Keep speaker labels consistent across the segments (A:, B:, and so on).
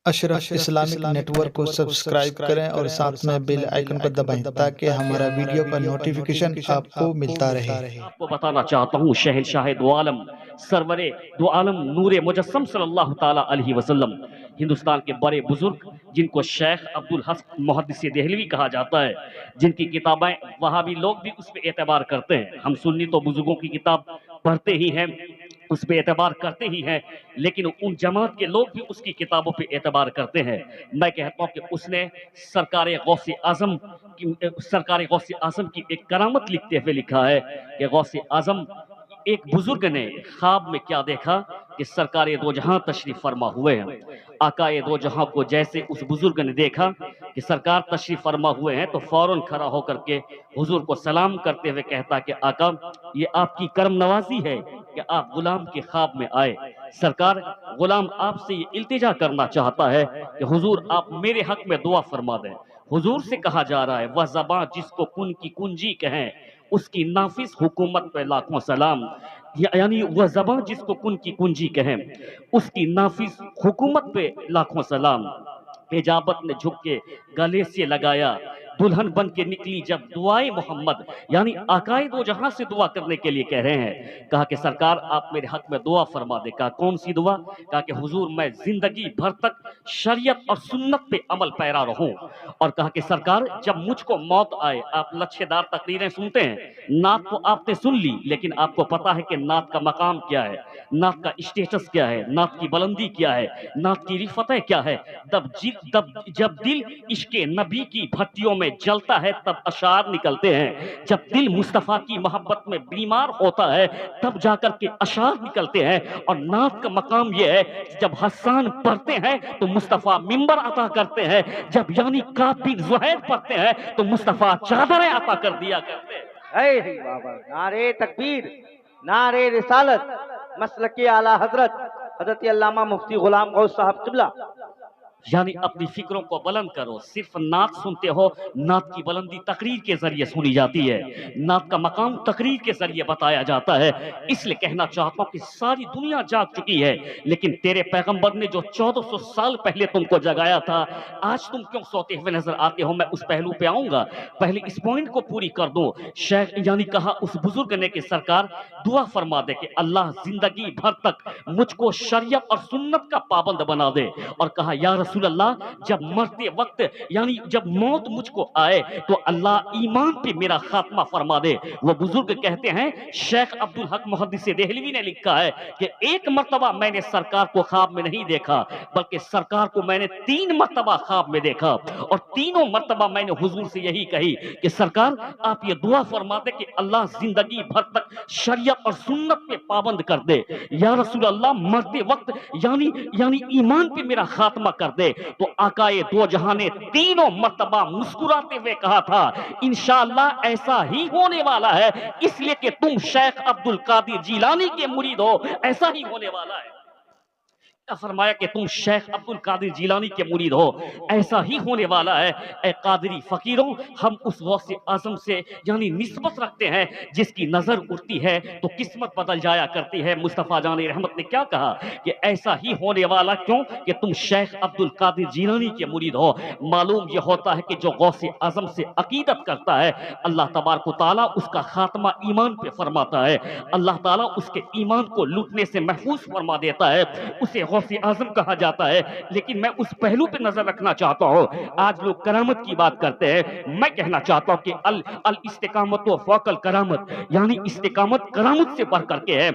A: اشرف Islamic net work کو subscribe کریں اور ساتھ میں بیل آئیکن کو دبائیں تاکہ ہمارا ویڈیو کا نوٹیفیکیشن آپ کو ملتا رہے۔
B: آپ کو بتانا چاہتا ہوں شہنشاہ دو عالم سرور دو عالم نور مجسم صلی اللہ تعالی علیہ وسلم ہندوستان کے بڑے بزرگ جن کو شیخ عبدالحق محدث دہلوی کہا جاتا ہے، جن کی کتابیں وہابی لوگ بھی اس پہ اعتبار کرتے ہیں۔ ہم سنی تو بزرگوں کی کتاب پڑھتے ہی ہیں، اس پہ اعتبار کرتے ہی ہیں، لیکن ان جماعت کے لوگ بھی اس کی کتابوں پہ اعتبار کرتے ہیں۔ میں کہتا ہوں کہ اس نے سرکار غوث اعظم کی ایک کرامت لکھتے ہوئے لکھا ہے کہ غوث اعظم ایک بزرگ نے خواب میں کیا دیکھا کہ سرکار دو جہاں تشریف فرما ہوئے ہیں۔ آقائے دو جہاں کو جیسے اس بزرگ نے دیکھا کہ سرکار تشریف فرما ہوئے ہیں تو فوراً کھڑا ہو کر کے حضور کو سلام کرتے ہوئے کہتا کہ آقا یہ آپ کی کرم نوازی ہے کہ آپ غلام کے خواب میں آئے۔ سرکار غلام آپ سے یہ التجا کرنا چاہتا ہے کہ حضور آپ میرے حق میں دعا فرما دیں۔ حضور سے کہا جا رہا ہے وہ زباں جس کو کن کی کنجی کہیں اس کی نافذ حکومت پہ لاکھوں سلام، یعنی وہ زباں جس کو کن کی کنجی کہیں اس کی نافذ حکومت پہ لاکھوں سلام۔ اجابت نے جھک کے گلے سے لگایا، دلہن بن کے نکلی جب دعائے محمد، یعنی آقائے دو جہاں سے دعا کرنے کے لیے کہہ رہے ہیں۔ کہا کہ سرکار آپ میرے حق میں دعا فرما دے۔ کہا کون سی دعا؟ کہا کہ حضور میں زندگی بھر تک شریعت اور سنت پہ عمل پیرا رہوں۔ اور کہا کہ سرکار جب مجھ کو موت آئے، آپ لچھے دار تقریریں سنتے ہیں، نعت کو آپ نے سن لی، لیکن آپ کو پتا ہے کہ نعت کا مقام کیا ہے، نعت کا اسٹیٹس کیا ہے، نعت کی بلندی کیا ہے، نعت کی رفتیں کیا ہے۔ جب دل عشق نبی کی بھٹیوں میں جلتا ہے تب اشعار نکلتے ہیں، جب دل مصطفیٰ کی محبت میں بیمار ہوتا ہے تب جا کر کے اشعار نکلتے ہیں۔ اور نعت کا مقام یہ ہے جب حسان پڑھتے ہیں تو مصطفیٰ منبر عطا کرتے ہیں، جب یعنی کعب بن زہیر پڑھتے ہیں تو مصطفیٰ چادریں عطا کر دیا کرتے ہیں۔
C: نعرے تکبیر، نعرے رسالت، مسلک اعلیٰ حضرت حضرت علامہ مفتی غلام غوث صاحب قبلہ۔
B: یعنی اپنی فکروں کو بلند کرو، صرف نعت سنتے ہو، نعت کی بلندی تقریر کے ذریعے سنی جاتی ہے، نعت کا مقام تقریر کے ذریعے بتایا جاتا ہے۔ اس لیے کہنا چاہتا ہوں کہ ساری دنیا جاگ چکی ہے، لیکن تیرے پیغمبر نے جو 1400 سال پہلے تم کو جگایا تھا، آج تم کیوں سوتے ہوئے نظر آتے ہو؟ میں اس پہلو پہ آؤں گا، پہلے اس پوائنٹ کو پوری کر دوں۔ شیخ یعنی کہا اس بزرگ نے کہ سرکار دعا فرما دے کہ اللہ زندگی بھر تک مجھ کو شریعت اور سنت کا پابند بنا دے۔ اور کہا یا رسول اللہ جب مرتے وقت یعنی جب موت مجھ کو آئے تو اللہ ایمان پہ میرا خاتمہ فرما دے۔ وہ بزرگ کہتے ہیں، شیخ عبدالحق محدث دہلوی نے لکھا ہے کہ ایک مرتبہ میں نے سرکار کو خواب میں نہیں دیکھا بلکہ سرکار کو میں نے 3 مرتبہ خواب میں دیکھا، اور تینوں مرتبہ میں نے حضور سے یہی کہی کہ سرکار آپ یہ دعا فرما دے کہ اللہ زندگی بھر تک شریعت اور سنت پہ پابند کر دے۔ یا رسول اللہ مرتے وقت یعنی ایمان پہ میرا خاتمہ کر دے۔ تو آقائے دو جہاں نے تینوں مرتبہ مسکراتے ہوئے کہا تھا انشاءاللہ ایسا ہی ہونے والا ہے، اس لیے کہ تم شیخ عبدالقادر جیلانی کے مرید ہو، ایسا ہی ہونے والا ہے۔ فرمایا کہ تم شیخ عبدالقادر جیلانی کے مرید ہو، ایسا ہی ہونے والا ہے۔ اے قادری فقیروں، ہم اس غوث اعظم سے یعنی نسبت رکھتے ہیں جس کی نظر اٹھتی ہے تو قسمت بدل جایا کرتی ہے۔ مصطفیٰ جان رحمت نے کیا کہا کہ ایسا ہی ہونے والا کیوں کہ تم شیخ عبدالقادر جیلانی کے مرید ہو۔ معلوم یہ ہوتا ہے کہ جو غوث اعظم سے عقیدت کرتا ہے اللہ تبارک و تعالیٰ اس کا خاتمہ ایمان پہ فرماتا ہے، اللہ تعالیٰ اس کے ایمان کو لوٹنے سے محفوظ فرما دیتا ہے، اسے غوث اعظم کہا جاتا ہے۔ لیکن میں اس پہلو پہ نظر رکھنا چاہتا ہوں، آج لوگ کرامت کی بات کرتے ہیں، میں کہنا چاہتا ہوں کہ الاستقامت و فوق الکرامت، یعنی استقامت کرامت سے بڑھ کر کے ہے۔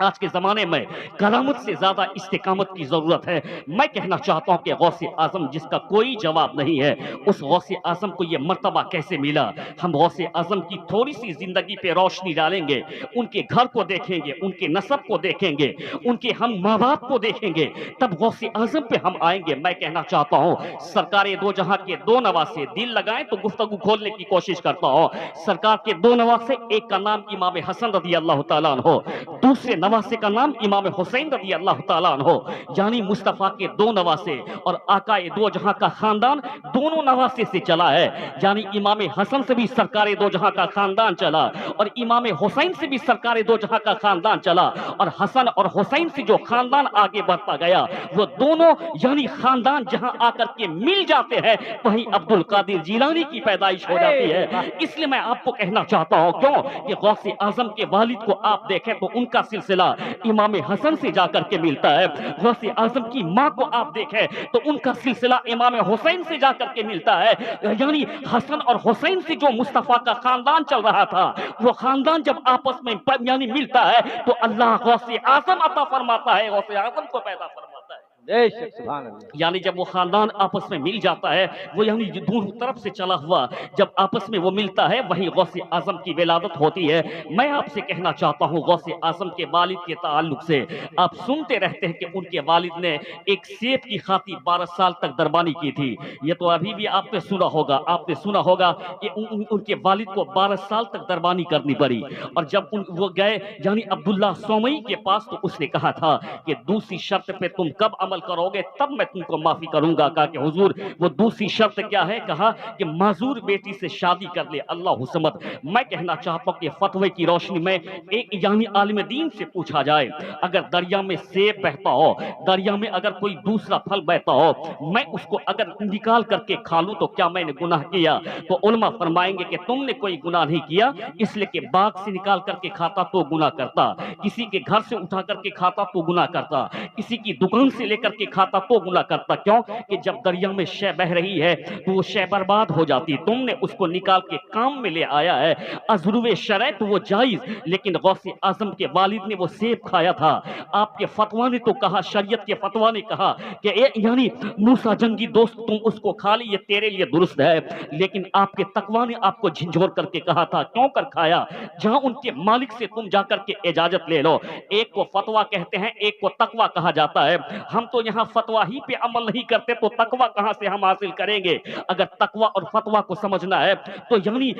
B: آج کے زمانے میں کرامت سے زیادہ استقامت کی ضرورت ہے۔ میں کہنا چاہتا ہوں کہ غوث اعظم جس کا کوئی جواب نہیں ہے، اس غوث اعظم کو یہ مرتبہ کیسے ملا؟ ہم غوث اعظم کی تھوڑی سی زندگی پہ روشنی ڈالیں گے، ان کے گھر کو دیکھیں گے، ان کے نسب کو دیکھیں گے، ان کے ہم ماں باپ کو دیکھیں گے، تب غوث اعظم پہ ہم آئیں گے۔ میں کہنا چاہتا ہوں سرکار دو جہاں کے 2 نواسے دل لگائیں تو گفتگو کھولنے کی کوشش کرتا ہوں۔ سرکار کے 2 نواسے، ایک کا نام امام حسن رضی اللہ تعالیٰ عنہ، دوسرے नवासे का नाम इमाम हुसैन रज़ी अल्लाह ताला अन्हो, यानी मुस्तफ़ा के दो नवासे और आकाए दो जहां का खानदान दोनों नवासे से चला है। यानी इमाम हसन से भी सरकारे दो जहां का खानदान चला और इमाम हुसैन से भी सरकारे दो जहां का खानदान चला, और हसन और हुसैन से जो खानदान आगे बढ़ता गया वो दोनों यानी खानदान जहां आकर के मिल जाते हैं वहीं अब्दुल कादिर जीलानी की पैदाइश हो जाती है। इसलिए मैं आपको कहना चाहता हूं क्यों कि गौसे आजम के वालिद को आप देखें तो उनका सिलसिला इमाम हसन से जाकर के मिलता है, गौसे आजम की मां को आप देखें तो उनका सिलसिला इमाम हुसैन से जाकर के मिलता है। यानी हसन और हुसैन से जो मुस्तफा का खानदान चल रहा था वो खानदान जब आपस में यानी मिलता है तो अल्लाह गौसे आजम अता फरमाता है, गौसे आजम को पैदा फरमाता है।
C: बेशक सुभान अल्लाह।
B: यानी जब वो खानदान आपस में मिल जाता है वो यानी दोनों तरफ से चला हुआ जब आपस में वो मिलता है वही गौसे आजम की विलादत होती है। मैं आपसे कहना चाहता हूँ गौसे आजम के वालिद के ताल्लुक से, आप सुनते रहते हैं कि उनके वालिद ने एक सेब की खातिर 12 साल तक दरबानी की थी। ये तो अभी भी आपने सुना होगा कि उनके वालिद को 12 साल तक दरबानी करनी पड़ी। और जब वो गए यानी अब्दुल्ला सोमई के पास तो उसने कहा था कि दूसरी शर्त पे तुम कब अमल करोगे तब मैं तुमको माफी करूंगा। कहा कि हुजूर वो दूसरी शर्त क्या है? कहा कि माजूर बेटी से शादी कर ले। अल्लाह हुस्मत। मैं कहना चाहता हूं कि फतवे की रोशनी में एक यानी आलिम दीन से पूछा जाए, अगर दरिया में सेब बहता हो, दरिया में अगर कोई दूसरा फल बहता हो, मैं उसको अगर निकाल करके खा लूं तो क्या मैंने गुनाह किया? तो उलमा फरमाएंगे कि तुमने कोई गुनाह नहीं किया, इसलिए कि बाग से निकाल करके खाता तो गुनाह करता, किसी के घर से उठा करके खाता तो गुनाह करता, किसी की दुकान से लेकर के खाता तो गुनाह करता। क्यों कि जब दरिया में शय बह रही है तो वो शय बर्बाद हो जाती, तुमने उसको निकाल के काम में ले आया है। अज़रुवे शरय तो वो जायज, लेकिन गौसे आजम के वालिद ने वो सेब खाया था। आपके फतवा ने तो कहा, शरीयत के फतवा ने कहा कि यानी मूसा जंगी दोस्त तुम उसको खा ली, ये तेरे लिए दुरुस्त है, लेकिन आपके तकवा ने आपको झिझोर करके कहा था क्यों कर खाया? जहां उनके मालिक से तुम जाकर के इजाजत ले लो। एक को फतवा कहते हैं, एक को तकवा कहा जाता है। हम तो यहाँ फतवा ही पे अमल नहीं करते तो तकवा कहां से हम हासिल करेंगे? अगर तकवा और फतवा को समझना है तो यानी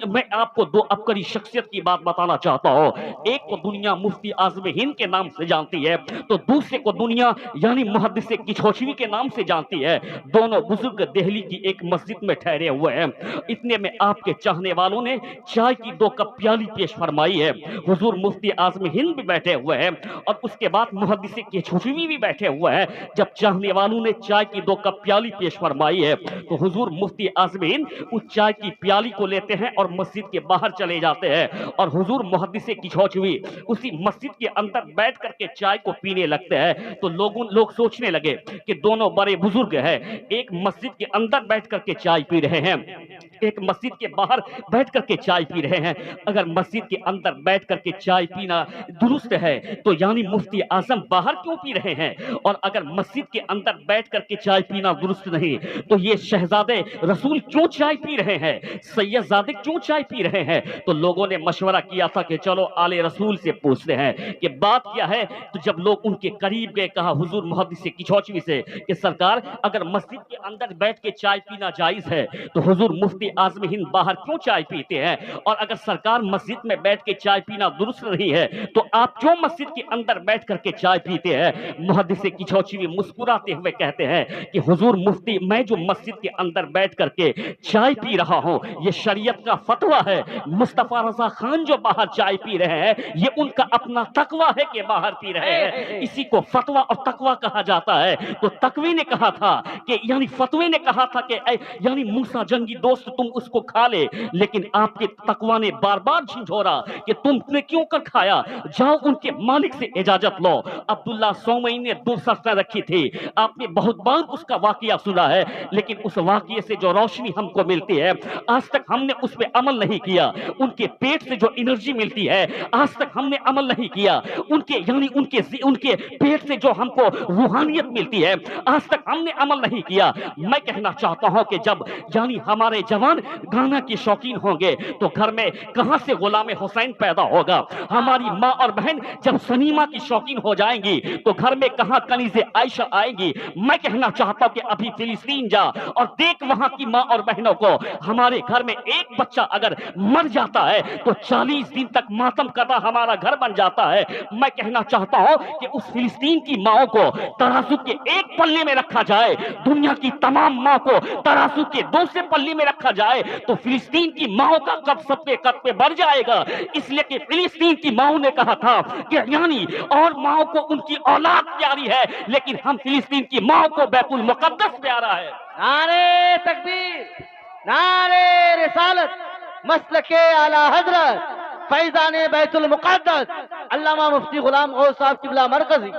B: मैं आपको दो अबकरी शख्सियत की बात बताना चाहता हूं। एक को दुनिया मुफ्ती आज़म हिंद के नाम से जानती है तो दूसरे को दुनिया यानी मुहद्दिस किशोशवी के नाम से जानती है। दोनों बुजुर्ग दिल्ली की एक मस्जिद में ठहरे हुए हैं। इतने में आपके चाहने वालों ने चाय की 2 कप प्याली पेश फरमाई है। हुजूर मुफ्ती आज़म हिंद भी बैठे हुए हैं और उसके बाद मुहद्दिस किशोशवी भी बैठे हुए हैं। जब चाहने वालों ने चाय की 2 कप प्याली पेश फरमाई है तो हुजूर मुफ्ती आज़म हिंद उस चाय की प्याली को लेते हैं और मस्जिद के बाहर चले जाते हैं और हुजूर मुहद्दिस किशोशवी उसी मस्जिद के अंदर बैठ करके चाय को पीने लगते हैं। तो लोग सोचने लगे कि दोनों बड़े बुजुर्ग हैं, एक मस्जिद के अंदर बैठ करके चाय पी रहे हैं, एक मस्जिद के बाहर बैठ करके चाय पी रहे हैं। अगर मस्जिद के अंदर बैठ करके चाय पीना दुरुस्त है तो यानी मुफ्ती आजम बाहर क्यों पी रहे हैं? और अगर मस्जिद के अंदर बैठ करके चाय पीना दुरुस्त नहीं तो ये शहजादे रसूल क्यों चाय पी रहे हैं, सैयदजादे क्यों चाय पी रहे हैं? तो लोगों ने मशवरा किया था कि चलो आले रसूल से पूछते हैं कि बात क्या है। तो जब लोग उनके करीब गए, कहा हुजूर मुहद्दिस किशोशवी से कि सरकार अगर मस्जिद के अंदर बैठ के चाय पीना जायज है तो हुजूर मुफ्ती आज़म हिंद बाहर क्यों चाय पीते हैं? और अगर सरकार मस्जिद में बैठ के चाय पीना दुरुस्त नहीं है तो आप क्यों मस्जिद के अंदर बैठ करके चाय पीते हैं? मुहद्दिस किशोशवी मुस्कुराते हुए कहते हैं कि हुजूर मुफ्ती मैं जो मस्जिद के अंदर बैठ करके चाय पी रहा हूं ये शरीयत का फतवा है। मुस्तफा रजा खान जो बाहर चाय पी रहे हैं ये उनका अपना तकवा है कि बाहर पी रहे हैं, इसी को फतवा और तकवा कहा जाता है। तो तकवी ने कहा था कि यानी फतवे ने कहा था कि यानी मूसा जंगी दोस्त तुम उसको खा ले, लेकिन आपके तकवा ने बार बार झिझोरा कि तुमने क्यों कर खाया, जाओ उनके मालिक से इजाजत लो। अब्दुल्ला सोमई ने 2 शर्तें रखी थी, आपने बहुत बार उसका वाकया सुना है, लेकिन उस वाकये से जो रोशनी हमको मिलती है आज तक हमने उस पर अमल नहीं किया। उनके पेट से जो एनर्जी मिलती है आज तक हमने अमल नहीं किया। उनके पेट से जो हमको रूहानियत मिलती है आज तक हमने अमल नहीं किया। मैं कहना चाहता हूं कि जब यानी हमारे जवान नौजवान गाना के शौकीन होंगे तो घर में कहां से गुलाम हुसैन पैदा होगा। हमारी माँ और बहन जब सनीमा की शौकीन हो जाएंगी तो घर में कहां कनीज़े आयशा आएंगी। मैं कहना चाहता हूं कि अभी फिलिस्तीन जा और देख वहां की माँ और बहनों को। हमारे घर में एक बच्चा अगर मर जाता है तो 40 दिन तक मातम करना हमारा घर बन जाता है। मैं कहना चाहता हूं कि उस फिलिस्तीन की माओ को तराजू के एक पल्ले में रखा जाए, दुनिया की तमाम माँ को तराजू के दूसरे पल्ले में रखा जाए तो फिलिस्तीन की माओ का कद सत्ते कद पे बढ़ जाएगा। इसलिए कि फिलिस्तीन की माओ ने कहा था कि यानी और माओ को उनकी औलाद प्यारी है, लेकिन हम फिलिस्तीन की माओ को बैतुल मुकद्दस प्यारा है।
C: नारे तकबीर, नारे रिसालत, मसलके आला हजरत फैजाने बैतुल मुकद्दस अल्लामा मुफ्ती गुलाम गौस साहब किबला मरकजी।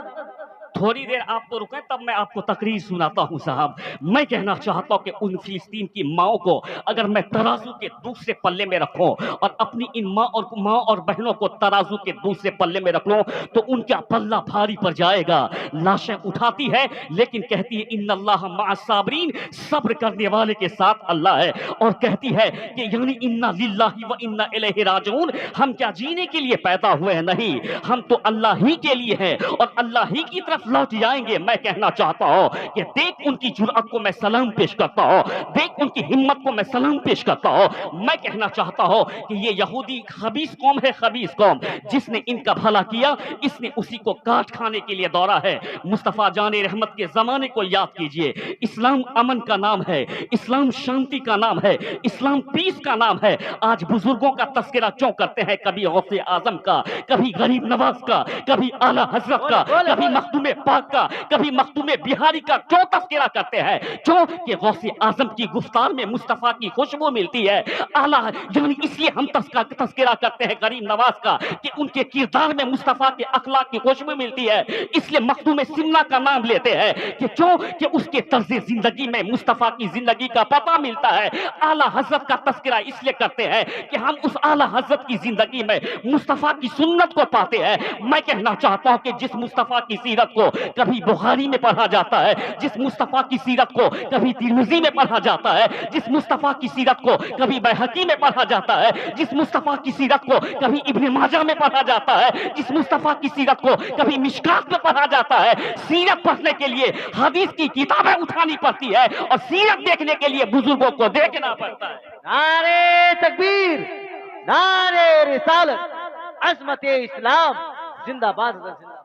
B: थोड़ी देर आप तो रुकें, तब मैं आपको तकरीर सुनाता हूं साहब। मैं कहना चाहता हूं कि उन फिलिस्तीन की माओ को अगर मैं तराजू के दूसरे पल्ले में रखूं और अपनी इन माँ और बहनों को तराजू के दूसरे पल्ले में रख लूं तो उनका पल्ला भारी पड़ जाएगा। लाशें उठाती है लेकिन कहती है इन्नल्लाह मअस साबरीन, सब्र करने वाले के साथ अल्लाह है। और कहती है कि यानी इन्ना लिल्लाहि व इन्ना इलैहि राजिऊन, हम क्या जीने के लिए पैदा हुए हैं? नहीं, हम तो अल्लाह ही के लिए हैं और अल्लाह ही की तरफ लौट जाएंगे। मैं कहना चाहता हूं कि देख उनकी जुर्अत को मैं सलाम पेश करता हूं, देख उनकी हिम्मत को मैं सलाम पेश करता हूं। मैं कहना चाहता हूं कि ये यहूदी खबीस कौम है, खबीस कौम। जिसने इनका भला किया इसने उसी को काट खाने के लिए दौड़ा है। मुस्तफा जाने रहमत के जमाने को याद कीजिए। इस्लाम अमन का नाम है, इस्लाम शांति का नाम है, इस्लाम पीस का नाम है। आज बुजुर्गों का तस्करा क्यों करते हैं? कभी गौसे आजम का, कभी गरीब नवाज का, कभी आला हजरत का, कभी मखदूम पाक का, कभी मखदूम बिहारी का क्यों तस्करा करते हैं? क्यों कि गौसे आजम की गुफ्तार में मुस्तफा की खुशबू मिलती है। आला यानी इसलिए हम तस्करा करते हैं गरीब नवाज का कि उनके किरदार में मुस्तफा के अखलाक की खुशबू मिलती है। इसलिए मखदूम सिमना का नाम लेते हैं कि क्यों कि उसके तर्ज जिंदगी में मुस्तफा की जिंदगी का पता मिलता है। आला हजरत का तस्करा इसलिए करते हैं कि हम उस आला हजरत की जिंदगी में मुस्तफा की सुन्नत को पाते हैं। मैं कहना चाहता हूं कि जिस मुस्तफा की सीरत को कभी बुखारी में पढ़ा जाता है, जिस मुस्तफा की सीरत को कभी तिरमिजी में पढ़ा जाता है, जिस मुस्तफा की सीरत को कभी बैहकी में पढ़ा जाता है, जिस मुस्तफा की सीरत को कभी इब्न माजा में पढ़ा जाता है, जिस मुस्तफा की सीरत को कभी मिशकात में पढ़ा जाता है, सीरत पढ़ने के लिए हदीस की किताबें उठानी पड़ती है और सीरत देखने के लिए बुजुर्गों को देखना पड़ता है।
C: नारे तकबीर, नारे रिसालत, अज़मत इस्लाम जिंदाबाद जिंदाबाद।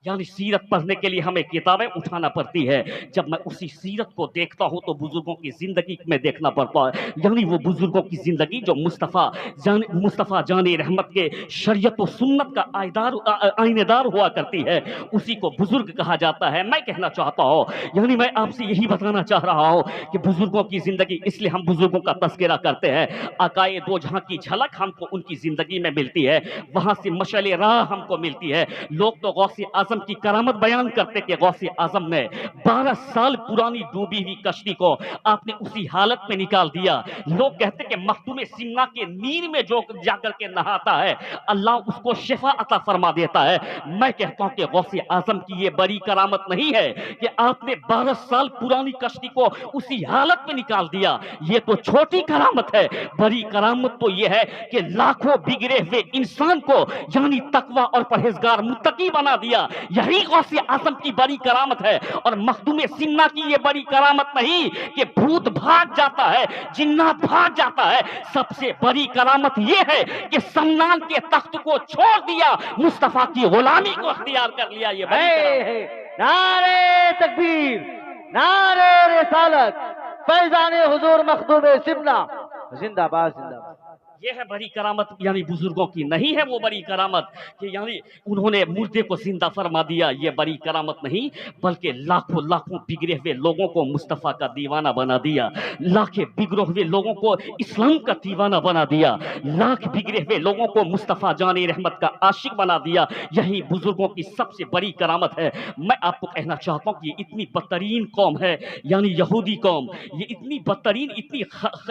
B: यानी सीरत पढ़ने के लिए हमें किताबें उठाना पड़ती है। जब मैं उसी सीरत को देखता हूं तो बुजुर्गों की जिंदगी में देखना पड़ता है। यानी वो बुजुर्गों की जिंदगी जो मुस्तफ़ा जाने रहमत के शरीयत व सुन्नत का आइनेदार हुआ करती है, उसी को बुजुर्ग कहा जाता है। मैं कहना चाहता हूं, यानी मैं आपसे यही बताना चाह रहा हूं कि बुजुर्गों की जिंदगी, इसलिए हम बुजुर्गों का तस्करा करते हैं। आकाए दो जहां की झलक हमको उनकी जिंदगी में मिलती है, वहां से मशअले राह हमको मिलती है। लोग तो गौसे आजम की करामत बयान करते कि गौसे आजम ने 12 साल पुरानी डूबी हुई कश्ती को आपने उसी हालत में निकाल दिया। लोग कहते कि मखदूम सिमना के नीर में जो जाकर के नहाता है अल्लाह उसको शिफा अता फरमा देता है। मैं कहता हूं कि गौसे आजम की ये बड़ी करामत नहीं है कि आपने 12 साल पुरानी कश्ती को उसी हालत में निकाल दिया। ये तो छोटी करामत है। बड़ी करामत तो ये है कि लाखों बिगड़े हुए इंसान को यानी तकवा और परहेजगार मुत्तकी बना दिया। यही गौसे आजम की बड़ी करामत है। और मखदूम सिन्ना की ये बड़ी करामत नहीं कि भूत भाग जाता है, जिन्नात भाग जाता है। सबसे बड़ी करामत ये है कि सम्मान के तख्त को छोड़ दिया, मुस्तफा की गुलामी को अख्तियार कर लिया। ये
C: नारे तकबीर, नारे रिसालत, फैजाने हुजूर मखदूम सिमना जिंदाबाद जिंदाबाद।
B: ये है बड़ी करामत। यानी बुजुर्गों की नहीं है वो बड़ी करामत कि यानी उन्होंने मुर्दे को जिंदा फरमा दिया। ये बड़ी करामत नहीं, बल्कि लाखों लाखों बिगड़े हुए लोगों को मुस्तफ़ा का दीवाना बना दिया। लाखें बिगड़े हुए लोगों को इस्लाम का दीवाना बना दिया। लाख बिगड़े हुए लोगों को मुस्तफ़ा जाने रहमत का आशिक बना दिया। यही बुजुर्गों की सबसे बड़ी करामत है। मैं आपको कहना चाहता हूँ कि ये इतनी बदतरीन कौम है, यानी यहूदी कौम, ये इतनी बदतरीन, इतनी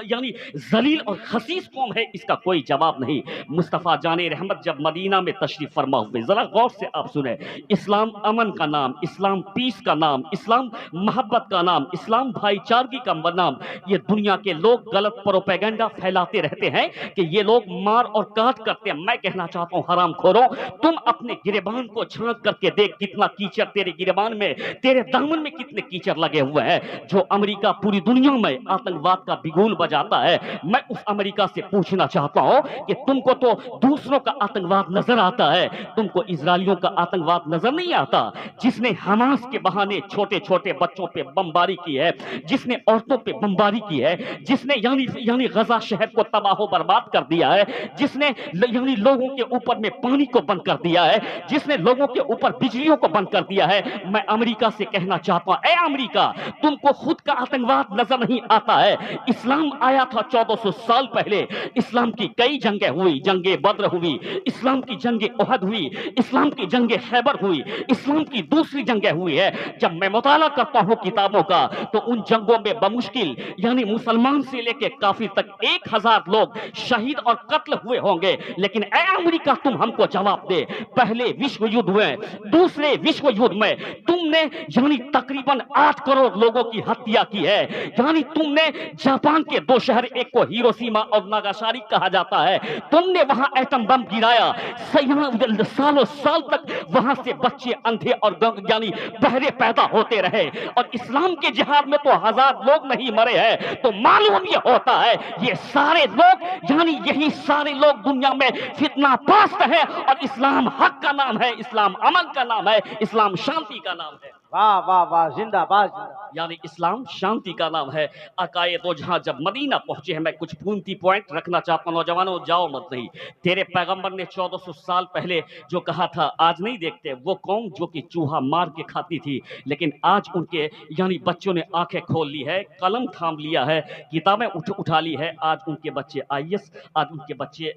B: यानी जलील और खसीस कौम है اس کا کوئی جواب نہیں۔ مصطفیٰ جان رحمت جب مدینہ میں تشریف فرما ہوئے، ذرا غور سے آپ سنیں، اسلام امن کا نام، اسلام پیس کا نام، اسلام محبت کا نام، اسلام بھائی چارگی کا نام، یہ دنیا کے لوگ غلط پروپیگنڈا پھیلاتے رہتے ہیں کہ یہ لوگ مار اور کاٹ کرتے ہیں۔ میں کہنا چاہتا ہوں حرام خوروں، تم اپنے گریبان کو جھانک کر کے دیکھ کتنا کیچڑ تیرے گریبان میں، تیرے دامن میں کتنے کیچڑ لگے ہوئے ہیں۔ جو امریکہ پوری دنیا میں آتنکواد کا بگول بجاتا ہے، میں اس امریکہ سے پوچھنا چاہتا ہوں کہ تم کو تو دوسروں کا آتنکواد نظر آتا ہے، تم کو اسرائیلیوں کا آتنکواد نظر نہیں آتا، جس نے حماس کے بہانے چھوٹے چھوٹے بچوں پہ بمباری کی ہے، جس نے عورتوں پہ بمباری کی ہے، جس نے یعنی غزہ شہر کو تباہ و برباد کر دیا ہے، جس نے یعنی لوگوں کے اوپر میں پانی کو بند کر دیا ہے، جس نے لوگوں کے اوپر بجلیوں کو بند کر دیا ہے۔ میں امریکہ سے کہنا چاہتا ہوں، اے امریکہ، تم کو خود کا آتنکواد نظر نہیں آتا ہے۔ اسلام آیا تھا 1400 سال پہلے، اسلام کی کئی جنگیں ہوئی، جنگ بدر ہوئی، اسلام کی جنگ احد ہوئی، اسلام کی جنگ خیبر ہوئی، اسلام کی دوسری جنگیں ہوئی ہے۔ جب میں مطالعہ کرتا ہوں کتابوں کا تو ان جنگوں میں بمشکل یعنی مسلمان سے لے کے کافر تک 1000 لوگ شہید اور قتل ہوئے ہوں گے، لیکن اے امریکہ تم ہم کو جواب دے، پہلے وشو یدھ میں، دوسرے وشو یدھ میں تم نے یعنی تقریباً 8 کروڑ لوگوں کی ہتیا کی ہے، یعنی تم نے جاپان کے 2 شہر، ایک کو ہیروشیما اور ناگاساری کہا جاتا ہے، تم نے وہاں ایٹم بم گرایا، سالوں سال تک وہاں سے بچے اندھے اور یعنی بہرے پیدا ہوتے رہے، اور اسلام کے جہاد میں تو 1000 لوگ نہیں مرے ہیں۔ تو معلوم یہ ہوتا ہے یہ سارے لوگ یعنی یہی سارے لوگ دنیا میں فتنہ پرست ہیں، اور اسلام حق کا نام ہے، اسلام امن کا نام ہے، اسلام شانتی کا نام ہے۔
C: واہ واہ واہ، زندہ باد زندہ۔
B: یعنی اسلام شانتی کا نام ہے۔ آقائے دو جہاں جب مدینہ پہنچے ہیں، میں کچھ قیمتی پوائنٹ رکھنا چاہتا ہوں، نوجوانوں جاؤ مت نہیں۔ تیرے پیغمبر نے 1400 سال پہلے جو کہا تھا، آج نہیں دیکھتے وہ قوم جو کہ چوہا مار کے کھاتی تھی، لیکن آج ان کے یعنی بچوں نے آنکھیں کھول لی ہے، قلم تھام لیا ہے، کتابیں اٹھا لی ہے، آج ان کے بچے IAS، آج ان کے بچے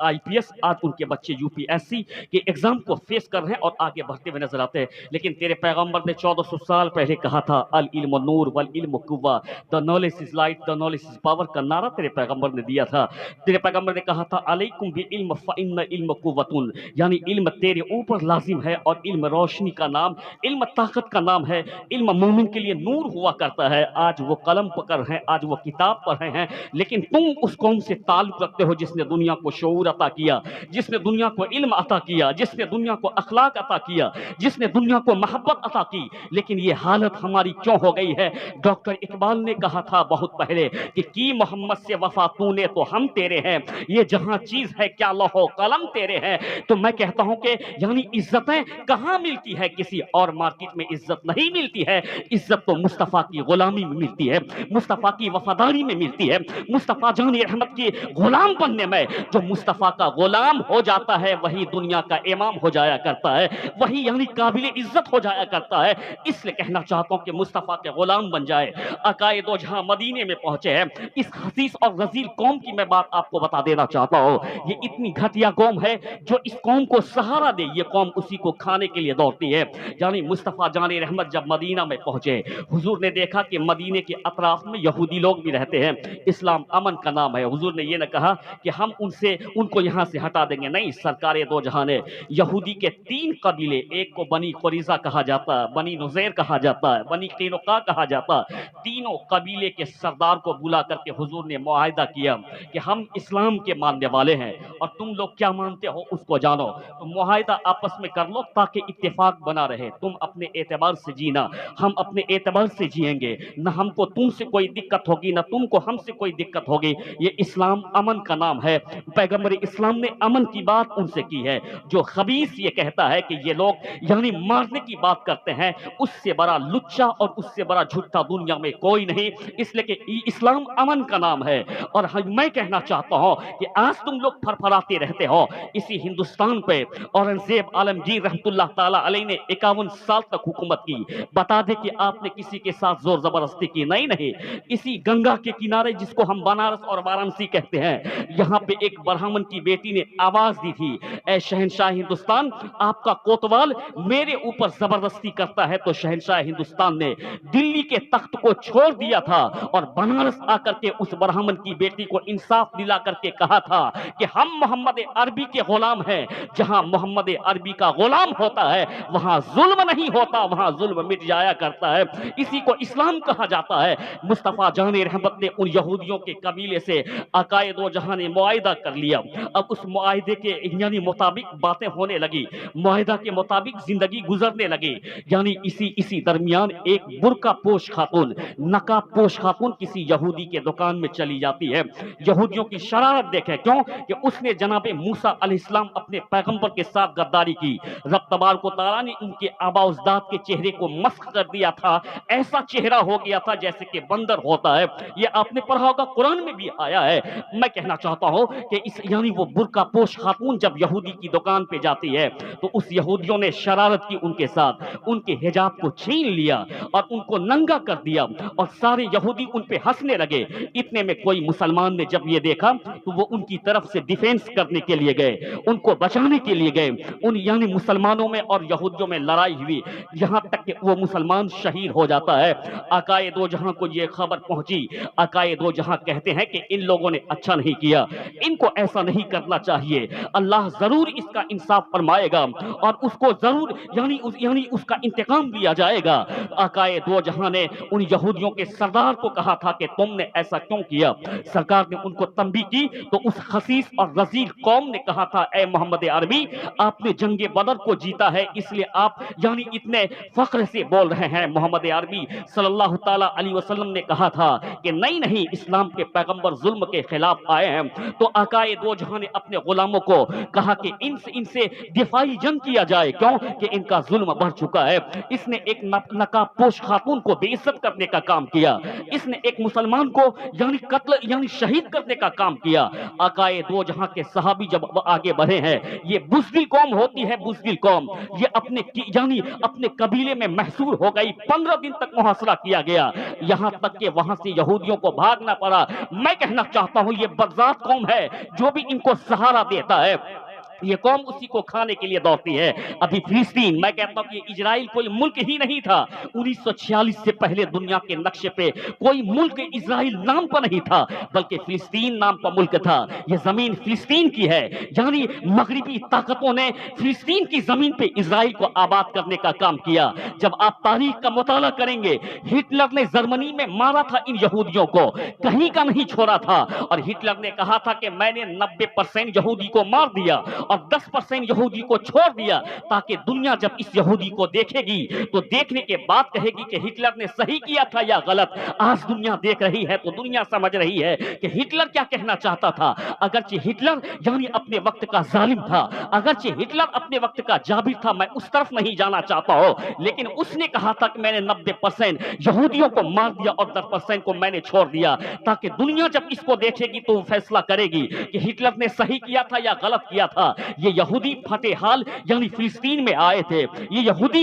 B: IPS، آج ان کے بچے UPSC کے ایگزام کو فیس کر رہے ہیں اور آگے بڑھتے ہوئے نظر آتے ہیں۔ لیکن تیرے پیغمبر نے 1400 سال پہلے کہا تھا، العلم نور والعلم قوہ، the knowledge is light, the knowledge is power کا نعرہ تیرے پیغمبر نے دیا تھا۔ تیرے پیغمبر نے کہا تھا، علیکم بالعلم فإن علم قوۃ، یعنی علم تیرے اوپر لازم ہے، اور علم روشنی کا نام، علم طاقت کا نام ہے، علم مومن کے لیے نور ہوا کرتا ہے۔ آج وہ قلم پکڑ ہیں، آج وہ کتاب پڑھ رہے ہیں، لیکن تم اس قوم سے تعلق رکھتے ہو جس نے دنیا کو شعور عطا کیا، جس نے دنیا کو علم عطا کیا، جس نے دنیا کو اخلاق عطا کیا، جس نے دنیا کو محبت عطا کی، لیکن یہ حالت ہماری کیوں ہو گئی ہے؟ ڈاکٹر اقبال نے کہا تھا بہت پہلے کہ کی محمد سے وفا تو نے تو ہم تیرے ہیں، یہ جہاں چیز ہے کیا لوح قلم تیرے ہیں۔ تو میں کہتا ہوں کہ یعنی عزتیں کہاں ملتی ہے؟ کسی اور مارکیٹ میں عزت نہیں ملتی ہے، عزت تو مصطفیٰ کی غلامی میں ملتی ہے، مصطفیٰ کی وفاداری میں ملتی ہے، مصطفیٰ جان رحمت کی غلام بننے میں۔ جو مصطفیٰ کا غلام ہو جاتا ہے وہی دنیا کا امام ہو جایا کرتا ہے، وہی یعنی قابل عزت ہو جایا کرتا ہے۔ اس لیے کہنا چاہتا ہوں کہ مصطفیٰ کے غلام بن جائے۔ آقائے دو جہاں مدینے میں پہنچے ہیں، اس خسیس اور رذیل قوم کی میں بات آپ کو بتا دینا چاہتا ہوں، یہ اتنی گھٹیا قوم ہے جو اس قوم کو سہارا دے، یہ قوم اسی کو کھانے کے لیے دوڑتی ہے۔ یعنی مصطفیٰ جان رحمت جب مدینہ میں پہنچے، حضور نے دیکھا کہ مدینے کے اطراف میں یہودی لوگ بھی رہتے ہیں، اسلام امن کا نام ہے۔ حضور نے یہ نہ کہا کہ ہم ان کو یہاں سے ہٹا دیں گے، نہیں، سرکار دو جہاں نے یہودی کے 3 قبیلے، ایک کو بنی قریظہ کہا جاتا ہے، بنی نذیر کہا جاتا ہے، بنی قینقاع کہا جاتا ہے، تینوں قبیلے کے سردار کو بلا کر کے حضور نے معاہدہ کیا کہ ہم اسلام کے ماننے والے ہیں اور تم لوگ کیا مانتے ہو اس کو جانو، تو معاہدہ آپس میں کر لو تاکہ اتفاق بنا رہے، تم اپنے اعتبار سے جینا، ہم اپنے اعتبار سے جئیں گے، نہ ہم کو تم سے کوئی دقت ہوگی نہ تم کو ہم سے کوئی دقت ہوگی۔ یہ اسلام امن کا نام ہے، پیغمبر اسلام نے امن کی بات ان سے کی ہے۔ جو خبیث یہ کہتا ہے کہ یہ لوگ یعنی مارنے کی بات کرتے ہیں، اس سے بڑا لچا اور اس سے بڑا جھوٹا دنیا میں کوئی نہیں، اس لیے کہ اسلام امن کا نام ہے۔ اور میں کہنا چاہتا ہوں کہ آج تم لوگ پھرپھراتے رہتے ہو اسی ہندوستان پہ، اورنگزیب عالمگیر رحمت اللہ تعالی علیہ نے 51 سال تک حکومت کی، بتا دے کہ آپ نے کسی کے ساتھ زور زبردستی کی نہیں، اسی گنگا کے کنارے جس کو ہم بنارس اور وارانسی کہتے ہیں، یہاں پہ ایک برہمن کی بیٹی نے آواز دی تھی، اے شہنشاہ ہندوستان، آپ کا کوتوال میرے اوپر زبردستی کرتا लगता है तो शहंशाह हिंदुस्तान ने दिल्ली के तख्त को छोड़ दिया था और बनारस आकर के उस ब्राह्मण की बेटी को इंसाफ दिला करके कहा था कि हम मोहम्मद अरबी के गुलाम हैं। जहां मोहम्मद अरबी का गुलाम होता है वहां जुल्म नहीं होता, वहां जुल्म मिट जाया करता है। इसी को इस्लाम कहा जाता है। मुस्तफा जान रहमत ने उन यहूदियों के कबीले से आकाए दो जहां ने मुआहिदा कर लिया। अब उस मुआहिदे के यानी मुताबिक बातें होने लगी, मुआहिदा के मुताबिक जिंदगी गुजरने लगी। यानी इसी दरमियान एक बुर्का पोश खातून, नकाब पोश खातून किसी यहूदी के दुकान में चली जाती है। यहूदियों की शरारत देखें, क्यों कि उसने जनाबे मूसा अलैहिस्सलाम अपने पैगंबर के साथ गद्दारी की। रब तबारक व तआला ने उनके आबा-उजदाद के चेहरे को मस्ख कर दिया था, ऐसा चेहरा हो गया था जैसे कि बंदर होता है। ये आपने पढ़ा होगा, कुरान में भी आया है। मैं कहना चाहता हूं कि इस यानी वो बुर्का पोश खातून जब यहूदी की दुकान पे जाती है तो उस यहूदियों ने शरारत की उनके साथ, उनके हिजाब को छीन लिया और उनको नंगा कर दिया और सारे यहूदी उन पे हंसने लगे। इतने में कोई मुसलमान ने जब ये देखा तो वो उनकी तरफ से डिफेंस करने के लिए गए, उनको बचाने के लिए गए। उन यानी मुसलमानों में और यहूदियों में लड़ाई हुई, यहां तक कि वो मुसलमान शहीद हो जाता है। आकाए दो जहां को ये खबर पहुंची, आकाए दो जहां कहते हैं कि इन लोगों ने अच्छा नहीं किया, इनको ऐसा नहीं करना चाहिए, अल्लाह जरूर इसका इंसाफ फरमाएगा और उसको जरूर यानी उसका इंतकाम लिया जाएगा। आकाए दो जहां ने उन यहूदियों के सरदार को कहा था कि तुमने ऐसा क्यों किया। सरकार ने उनको तंबी की तो उस खसीस और रजील कौम ने कहा था, ए मोहम्मद अरबी, आपने जंगे बदर को जीता है इसलिए आप यानी इतने फख्र से बोल रहे हैं। मोहम्मद अरबी सल्लल्लाहु ताला अलैहि वसल्लम ने कहा था कि नहीं, इस्लाम के पैगंबर जुल्म के खिलाफ आए हैं। तो आकाए दो जहां ने अपने गुलामों को कहा कि इनसे दिफाई जंग किया जाए, क्यों कि इनका जुल्म बढ़ चुका है। इसने एक नकाब पोश खातून को बेइज्जत करने का काम किया, इसने एक मुसलमान को यानी कत्ल यानी शहीद करने का काम किया। आकाए दो जहां के सहाबी जब आगे बढ़े हैं, ये बुज़दिल कौम होती है, बुज़दिल कौम, ये अपने कबीले में महसूर हो गई। 15 दिन तक मुहासरा किया गया, यहां तक कि वहां से यहूदियों को भागना पड़ा। मैं कहना चाहता हूं ये बग़दाद कौम है जो भी इनको सहारा देता है, ये कौम उसी को खाने के लिए दौड़ती है। अभी फिलिस्तीन, मैं कहता हूं कि इजराइल कोई मुल्क ही नहीं था। 1946 से पहले दुनिया के नक्शे पे कोई मुल्क इजराइल नाम का नहीं था, बल्कि फिलिस्तीन नाम का मुल्क था। ये जमीन फिलिस्तीन की है, यानी मगरिबी ताकतों ने फिलिस्तीन की जमीन पे इजराइल को आबाद करने का काम किया। जब आप तारीख का मुताला करेंगे, हिटलर ने जर्मनी में मारा था इन यहूदियों को, कहीं का नहीं छोड़ा था। और हिटलर ने कहा था कि मैंने 90% यहूदी को मार दिया और 10% यहूदी को छोड़ दिया, ताकि दुनिया जब इस यहूदी को देखेगी तो देखने के बाद कहेगी कि हिटलर ने सही किया था या गलत। आज दुनिया देख रही है तो दुनिया समझ रही है कि हिटलर क्या कहना चाहता था। अगरचे हिटलर यानी अपने वक्त का जालिम था, अगरचे हिटलर अपने वक्त का जाबिर था, मैं उस तरफ नहीं जाना चाहता हूं, लेकिन उसने कहा था कि मैंने 90% यहूदियों को मार दिया और 10% को मैंने छोड़ दिया, ताकि दुनिया जब इसको देखेगी तो फैसला करेगी कि हिटलर ने सही किया था या गलत किया था। ये यहूदी फतेहाल यानी फिलिस्तीन में आए थे, ये यहूदी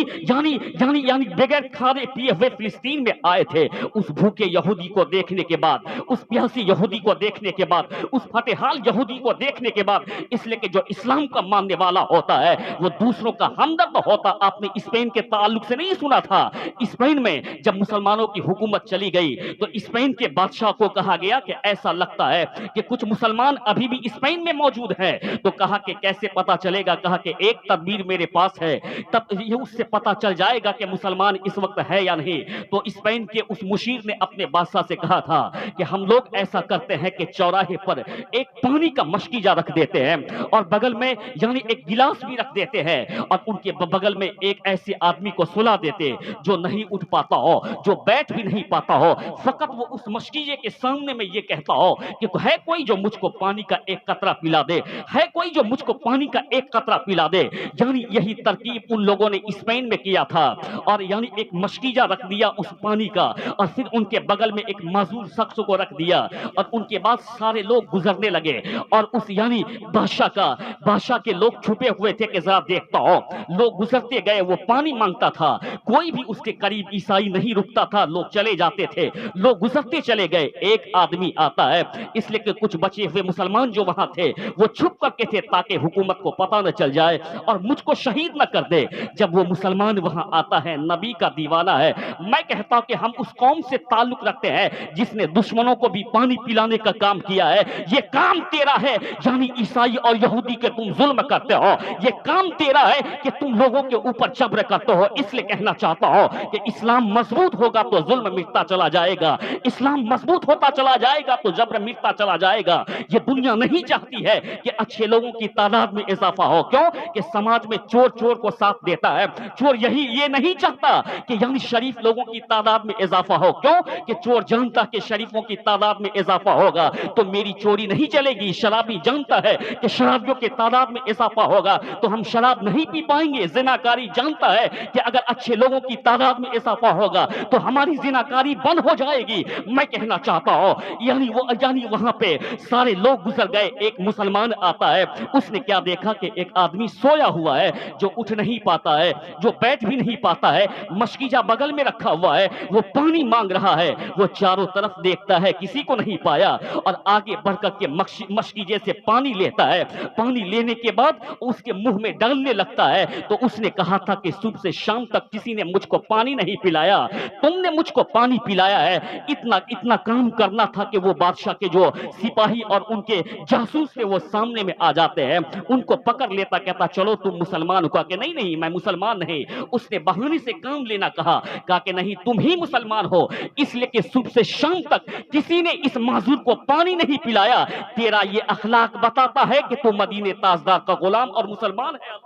B: यानी बगैर खाने पिए हुए फिलिस्तीन में आए थे। उस भूखे यहूदी को देखने के बाद, उस प्यासी यहूदी को देखने के बाद, उस फतेहाल यहूदी को देखने के बाद, इसलिए कि जो इस्लाम का मानने वाला होता है वो दूसरों का हमदर्द होता। आपने स्पेन के ताल्लुक से नहीं सुना था, स्पेन में जब मुसलमानों की हुकूमत चली गई तो स्पेन के बादशाह को कहा गया कि ऐसा लगता है कि कुछ मुसलमान अभी भी स्पेन में मौजूद हैं। तो कहा कि कैसे पता चलेगा, कहा कि एक तदबीर मेरे पास है, तब ये उससे पता चल जाएगा कि मुसलमान इस वक्त है या नहीं। तो स्पेन के उस मुशीर ने अपने बादशाह से कहा था कि हम लोग ऐसा करते हैं कि चौराहे पर एक पानी का मशकीजा रख देते हैं और बगल में यानी एक गिलास भी रख देते हैं और उनके बगल में एक ऐसे आदमी को सुला देते जो नहीं उठ पाता हो, जो बैठ भी नहीं पाता हो, फकत वो उस मशकीजे के सामने में ये कहता हो कि है कोई जो मुझको पानी का एक कतरा पिला दे, है कोई जो मुझको पानी का एक कतरा पिला दे। यानी यही तरकीब उन लोगों ने स्पेन में किया था और यानी एक मशकीजा रख दिया उस पानी का और फिर उनके बगल में एक माजूर शख्स को रख दिया और उनके बाद सारे लोग गुजरने लगे और उस यानी बादशाह के लोग छुपे हुए थे कि जरा देखता हो। लोग गुजरते गए, वो पानी मांगता था, कोई भी उसके करीब ईसाई नहीं रुकता था, लोग चले जाते थे, लोग गुजरते चले गए। एक आदमी आता है, इसलिए कि कुछ बचे हुए मुसलमान जो वहां थे वो छुप करके थे ताकि हुकूमत को पता न चल जाए और मुझको शहीद न कर दे। जब वो मुसलमान वहां आता है, नबी का दीवाना है, मैं कहता हूं कि हम उस कौम से ताल्लुक रखते हैं जिसने दुश्मनों को भी पानी पिलाने का काम किया है। ये काम तेरा है, यानी ईसाई और यहूदी के तुम जुल्म करते हो, ये काम तेरा है कि तुम लोगों के ऊपर जबर करते हो। इसलिए कहना चाहता हूं कि इस्लाम मजबूत होगा तो जुल्म मिटता चला जाएगा, इस्लाम मजबूत होता चला जाएगा तो जबर मिटता चला जाएगा। ये दुनिया नहीं चाहती है कि अच्छे लोगों की तादाद में इजाफा हो। क्यों? कि समाज में चोर चोर को साथ देता है। चोर ये नहीं चाहता कि यानी शरीफ लोगों की तादाद में इजाफा हो। क्यों? कि चोर जानता कि शरीफों की तादाद में इजाफा होगा तो मेरी चोरी नहीं चलेगी। शराबी जानता है कि शराबियों की तादाद में इजाफा होगा तो हम शराब नहीं पी पाएंगे। जिनाकारी जानता है कि अगर अच्छे लोगों की तादाद में इजाफा होगा तो हमारी जिनाकारी बंद हो जाएगी। मैं कहना चाहता हूं यानी वहां पे सारे लोग गुजर गए। एक मुसलमान आता है, उसने क्या देखा कि एक आदमी सोया हुआ है, जो उठ नहीं पाता है, जो बैठ भी नहीं पाता है, मशकीजा बगल में रखा हुआ है, वो पानी मांग रहा है। वो चारों तरफ देखता है, किसी को नहीं पाया और आगे बढ़कर के मशकीजे से पानी लेता है। पानी लेने के बाद उसके मुंह में डालने लगता है। तो उसने कहा था कि सुबह से शाम तक किसी ने मुझको पानी नहीं पिलाया, तुमने मुझको पानी पिलाया है। इतना काम करना था कि वो बादशाह के जो सिपाही और उनके जासूस थे वो सामने में आ जाते हैं, उनको पकड़ लेता, कहता चलो तुम मुसलमान हो। कहा कि नहीं मैं मुसलमान नहीं। उसने बहाने से काम लेना कहा कि नहीं तुम ही मुसलमान हो, इसलिए कि सुबह से शाम तक किसी ने इस माजूर को पानी नहीं पिलाया। तेरा ये अखलाक बताता है कि तू मदीने ताजदार का गुलाम और मुसलमान है।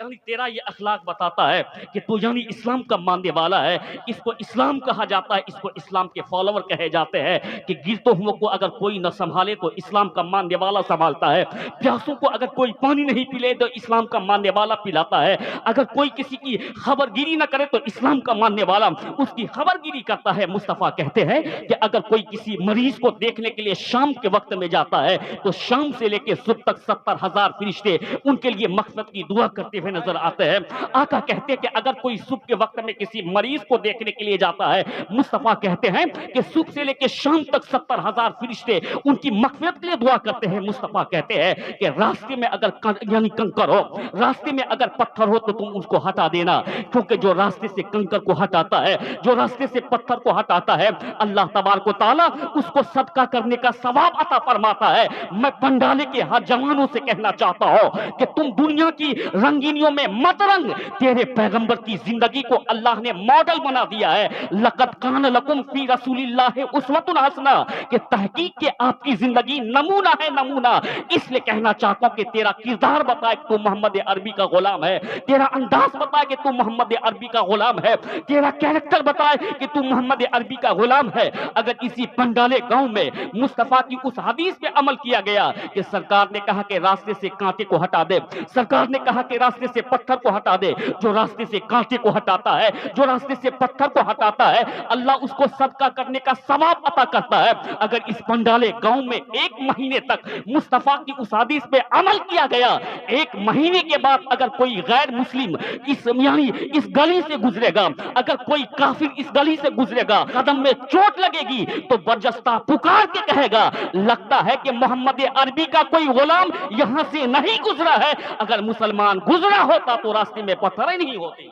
B: यानी तेरा ये अखलाक बताता है कि तू यानी इस्लाम का मानने वाला है। इसको इस्लाम कहा जाता है, इसको इस्लाम के फॉलोवर कहे जाते हैं कि गिरते हुए को अगर कोई न संभाले तो इस्लाम का मानने वाला संभालता है। प्यासों को अगर कोई पानी नहीं पिले तो इस्लाम का मानने वाला पिलाता है। अगर कोई किसी की खबरगिरी न करे तो इस्लाम का मानने वाला उसकी खबरगिरी करता है। मुस्तफा कहते हैं कि अगर कोई किसी मरीज को देखने के लिए शाम के वक्त में जाता है तो शाम से लेकर सुबह तक 70,000 फरिश्ते उनके लिए मग़फ़िरत की दुआ करते हुए नजर आते हैं। आका कहते हैं कि अगर कोई सुबह के वक्त में किसी मरीज को देखने के लिए जाता है, मुस्तफा कहते हैं कि सुबह से लेकर शाम तक 70,000 फरिश्ते उनकी मग़फ़िरत के लिए दुआ करते हैं। मुस्तफा कहते हैं कि रास्ते में अगर यानी कंकर हो, रास्ते में अगर पत्थर हो तो तुम उसको हटा देना, क्योंकि जो रास्ते से कंकर को हटाता है, जो रास्ते से पत्थर को हटाता है, अल्लाह तबारक व तआला उसको सदका करने का सवाब अता फरमाता है। मैं पंडाले के हर जवानों से कहना चाहता हूं कि तुम दुनिया की रंगीनियों में मत रंग। तेरे पैगंबर की जिंदगी को अल्लाह ने मॉडल बना दिया है। लक़द कान लकुम फी रसूलिल्लाहि उस्वतुन हसना, कि तहकीक के आपकी जिंदगी नमूना है, नमूना। इसलिए कहना चाहता हूं कि तेरा किरदार बताए कि तू मोहम्मद अरबी का गुलाम है, तेरा अंदाज बताए कि तू मोहम्मद अरबी का गुलाम है, तेरा कैरेक्टर बताए कि तू मोहम्मद अरबी का गुलाम है। अगर इसी पंडाले गांव में मुस्तफा की उस हदीस पे अमल किया गया कि सरकार ने कहा कि रास्ते से कांटे को हटा दे, सरकार ने कहा कि रास्ते से पत्थर को हटा दे, जो रास्ते से कांटे को हटाता है, जो रास्ते से पत्थर को हटाता है, अल्लाह उसको सदका करने का सवाब अता करता है। अगर इस पंडाले गांव में 1 महीने तक मुस्तफा की उस हदीस पे अमल किया गया, 1 महीने के बाद अगर कोई गैर मुस्लिम इस गली से गुजरेगा, अगर कोई काफिर इस गली से गुजरेगा, कदम में चोट लगेगी तो बरजस्ता पुकार के कहेगा लगता है कि मोहम्मद अरबी का कोई गुलाम यहां से नहीं गुजरा है। अगर मुसलमान गुजरा होता तो रास्ते में पत्थर ही नहीं होते।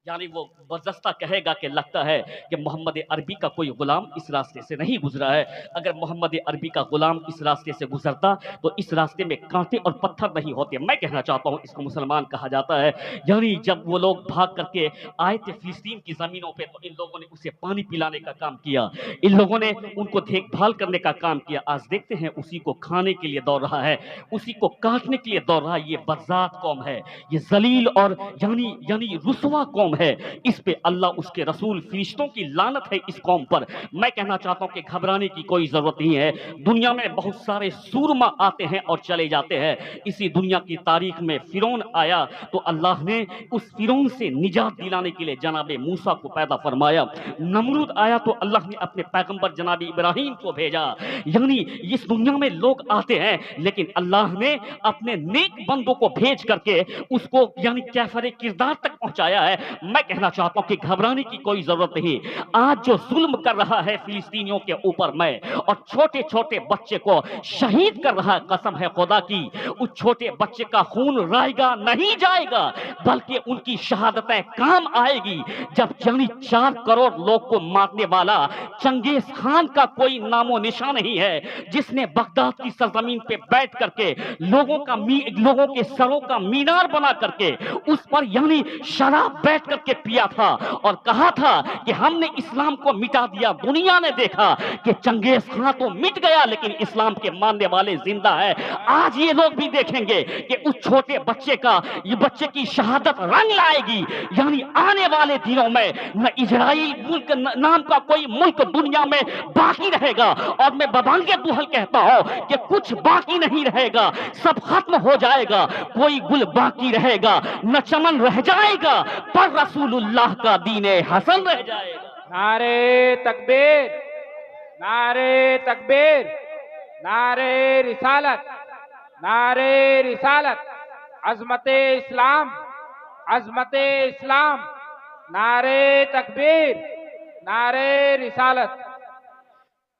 B: यानी वो बरजस्ता कहेगा कि लगता है कि मोहम्मद अरबी का कोई गुलाम इस रास्ते से नहीं गुजरा है। अगर मोहम्मद अरबी का गुलाम इस रास्ते से गुजरता तो इस रास्ते में कांटे और पत्थर नहीं होते। मैं कहना चाहता हूँ इसको मुसलमान कहा जाता है। यानी जब वो लोग भाग करके आए थे फिलिस्तीन की जमीनों पे तो इन लोगों ने उसे पानी पिलाने का काम किया, इन लोगों ने उनको देखभाल करने का काम किया। आज देखते हैं उसी को खाने के लिए दौड़ रहा है, उसी को काटने के लिए दौड़ रहा है। ये बज़ात कौम है, ये जलील और यानी रुसवा कौम है। इस पे अल्लाह उसके रसूल फरिश्तों की लानत है इस कौम पर। मैं कहना चाहता हूं कि घबराने की कोई जरूरत नहीं है। दुनिया में बहुत सारे सूरमा आते हैं और चले जाते हैं। इसी दुनिया की तारीख में फिरौन आया तो अल्लाह ने उस फिरौन से निजात दिलाने के लिए जनाबे मूसा को पैदा फरमाया। नमरूद आया तो अल्लाह ने अपने पैगंबर जनाबे इब्राहिम को भेजा। यानी इस दुनिया में लोग आते हैं लेकिन अल्लाह ने अपने नेक बंदों को भेज करके उसको यानी कैफरे किरदार तक पहुंचाया है। میں کہنا چاہتا ہوں کہ گھبرانے کی کوئی ضرورت نہیں. آج جو ظلم کر رہا ہے فلسطینیوں کے اوپر میں اور چھوٹے چھوٹے بچے کو شہید کر رہا ہے, قسم ہے خدا کی اس چھوٹے بچے کا خون رائے گا نہیں جائے گا, بلکہ ان کی شہادتیں کام آئے گی جب 4 کروڑ لوگ کو مارنے والا چنگیز خان کا کوئی نام و نشان نہیں ہے, جس نے بغداد کی سرزمین پہ بیٹھ کر کے لوگوں کے سروں کا مینار بنا کر کے اس پر شراب بیٹھ کر کے پیا تھا اور کہا تھا کہ ہم نے اسلام کو مٹا دیا. دنیا نے دیکھا کہ چنگیز خان تو مٹ گیا لیکن اسلام کے ماننے والے زندہ ہے. آج یہ لوگ بھی دیکھیں گے کہ اس چھوٹے بچے کی شہادت رنگ لائے گی. آنے والے دنوں میں نہ اسرائیل ملک نام کا کوئی ملک دنیا میں باقی رہے گا, اور میں ببانگ دوحل کہتا ہوں کہ کچھ باقی نہیں رہے گا, سب ختم ہو جائے گا, کوئی گل باقی رہے گا نہ چمن رہ جائے گا, پر رسول اللہ کا دین حسن رہ جائے گا.
D: نعرے تکبیر, نعرے تکبیر, نعرے رسالت, نعرے رسالت, عظمت اسلام, عظمت اسلام, نعرے تکبیر, نعرے رسالت.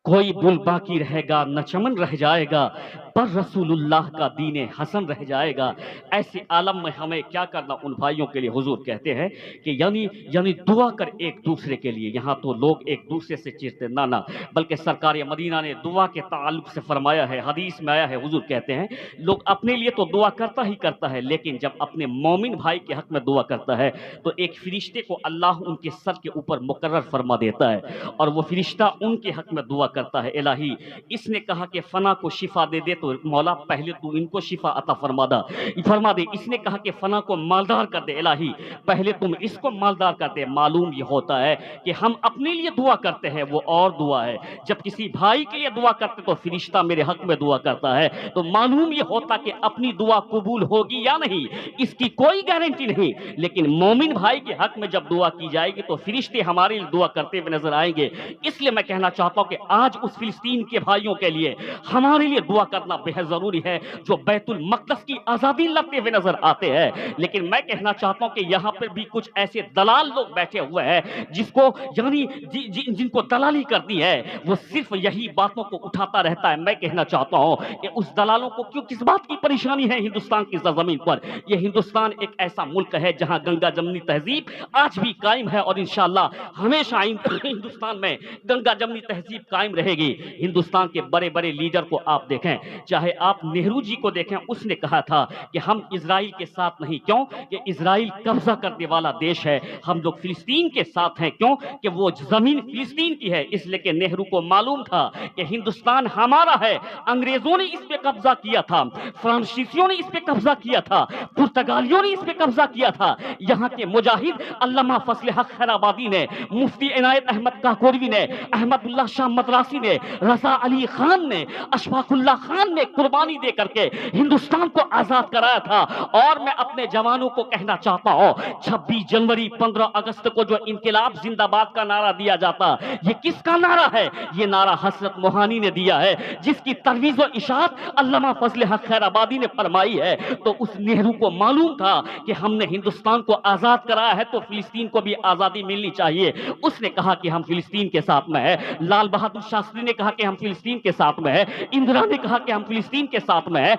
B: کوئی گل باقی رہے گا نہ چمن رہ جائے گا, پر رسول اللہ کا دین حسن رہ جائے گا. ایسے عالم میں ہمیں کیا کرنا, ان بھائیوں کے لیے حضور کہتے ہیں کہ یعنی دعا کر ایک دوسرے کے لیے. یہاں تو لوگ ایک دوسرے سے چیرتے نہ بلکہ سرکار مدینہ نے دعا کے تعلق سے فرمایا ہے, حدیث میں آیا ہے, حضور کہتے ہیں لوگ اپنے لیے تو دعا کرتا ہی کرتا ہے, لیکن جب اپنے مومن بھائی کے حق میں دعا کرتا ہے تو ایک فرشتے کو اللہ ان کے سر کے اوپر مقرر فرما دیتا ہے, اور وہ فرشتہ ان کے حق میں دعا کرتا ہے, الہی اس نے کہا کہ فنا کو شفا دے دے تو مولا پہلے تو ان کو شفا عطا فرما دے. اس نے کہا کہ فنا کو مالدار کر دے, الہی پہلے تم اس کو مالدار کر دے. معلوم یہ ہوتا ہے کہ ہم اپنے لیے دعا کرتے ہیں وہ اور دعا ہے, جب کسی بھائی کے لیے دعا کرتے تو فرشتہ میرے حق میں دعا کرتا ہے, تو معلوم یہ ہوتا کہ اپنی دعا قبول ہوگی یا نہیں اس کی کوئی گارنٹی نہیں, لیکن مومن بھائی کے حق میں جب دعا کی جائے گی تو فرشتے ہمارے لیے دعا کرتے ہوئے نظر آئیں گے. اس لیے میں کہنا چاہتا ہوں کہ آج اس فلسطین کے بھائیوں کے لیے ہمارے لیے دعا کرنا بہت ضروری ہے جو بیت المقدس کی آزادی لڑتے ہوئے نظر آتے ہیں. لیکن میں کہنا چاہتا ہوں کہ یہاں پر بھی کچھ ایسے دلال لوگ بیٹھے ہوئے ہیں جس کو جن کو دلالی کرتی ہے, وہ صرف یہی باتوں کو اٹھاتا رہتا ہے. میں کہنا چاہتا ہوں کہ اس دلالوں کو کس بات کی پریشانی ہے ہندوستان کی سرزمین پر. یہ ہندوستان ایک ایسا ملک ہے جہاں گنگا جمنی تہذیب آج بھی قائم ہے, اور انشاءاللہ ہمیشہ ہندوستان میں گنگا جمنی تہذیب قائم رہے گی. ہندوستان کے بڑے بڑے لیڈر کو آپ دیکھیں, چاہے آپ نہرو جی کو دیکھیں, اس نے کہا تھا کہ ہم اسرائیل کے ساتھ نہیں, کیوں کہ اسرائیل قبضہ کرنے والا دیش ہے, ہم لوگ فلسطین کے ساتھ ہیں, کیوں کہ وہ زمین فلسطین کی ہے. اس لیے کہ نہرو کو معلوم تھا کہ ہندوستان ہمارا ہے, انگریزوں نے اس پہ قبضہ کیا تھا, فرانسیسیوں نے اس پہ قبضہ کیا تھا, پرتگالیوں نے اس پہ قبضہ کیا تھا. یہاں کے مجاہد علامہ فضل حق خیرآبادی نے, مفتی عنایت احمد کاکوروی نے, احمد اللہ شاہ مدراسی نے, رضا علی خان نے, اشفاق اللہ خان نے قربانی دے کر کے ہندوستان کو آزاد کرایا تھا. اور میں اپنے جوانوں کو کہنا چاہتا ہوں, 26 جنوری 15 اگست کو جو انقلاب زندہ باد کا نعرہ دیا جاتا, یہ کس کا نعرہ ہے؟ یہ نعرہ حضرت موہانی نے دیا ہے, جس کی ترویج و اشاعت علامہ فضل حق خیرآبادی نے فرمائی ہے. تو اس نہرو کو معلوم تھا کہ ہم نے ہندوستان کو آزاد کرایا ہے تو فلسطین کو بھی آزادی ملنی چاہیے. اس نے کہا کہ ہم فلسطین کے ساتھ میں ہے, لال بہادر شاستری نے کہا کہ ہم فلسطین کے ساتھ میں ہے, اندرا نے کہا کہ ہم فلسطین کے ساتھ میں ہے,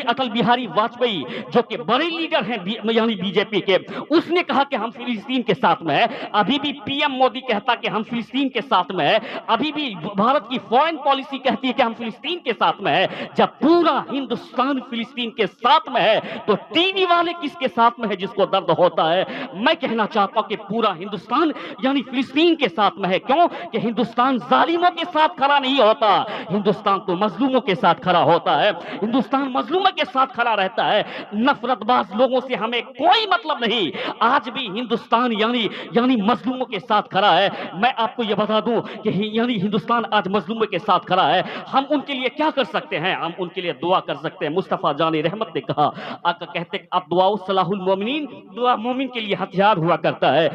B: اٹل بہاری واجپئی جو کہ بڑے لیڈر ہیں بی جے پی کے, اس نے کہا کہ ہم فلسطین کے ساتھ میں ہے. ابھی بھی پی ایم مودی کہتا کہ ہم فلسطین کے ساتھ میں ہے, ابھی بھی بھارت کی فورن پالیسی کہتی ہے کہ ہم فلسطین کے ساتھ میں ہے. جب پورا ہندوستان فلسطین کے ساتھ میں ہے تو ٹی وی والے کس کے ساتھ میں ہے جس کو درد ہوتا ہے؟ میں کہنا چاہتا ہوں کہ پورا ہندوستان فلسطین کے ساتھ میں ہے, کیوں کہ ہندوستان ظالموں کے ساتھ کھڑا نہیں ہوتا, ہندوستان تو مظلوموں کے ساتھ کھڑا ہوتا ہے. ہندوستان مظلوموں کے ساتھ کھڑا رہتا ہے. نفرت باز لوگوں سے ہمیں کوئی مطلب نہیں. آج بھی ہندوستان مظلوموں کے ساتھ کھڑا ہے. میں آپ کو یہ بتا دوں کہ ہندوستان آج مظلوموں کے ساتھ کھڑا ہے. ہم ان کے لیے کیا کر سکتے ہیں؟ ہم ان کے لیے دعا کر سکتے ہیں. مصطفیٰ جان رحمت نے کہا, آقا کہتے اب دعا صلاح المومنین, دعا مومن کے لیے ہتھیار ہوا کرتا ہے.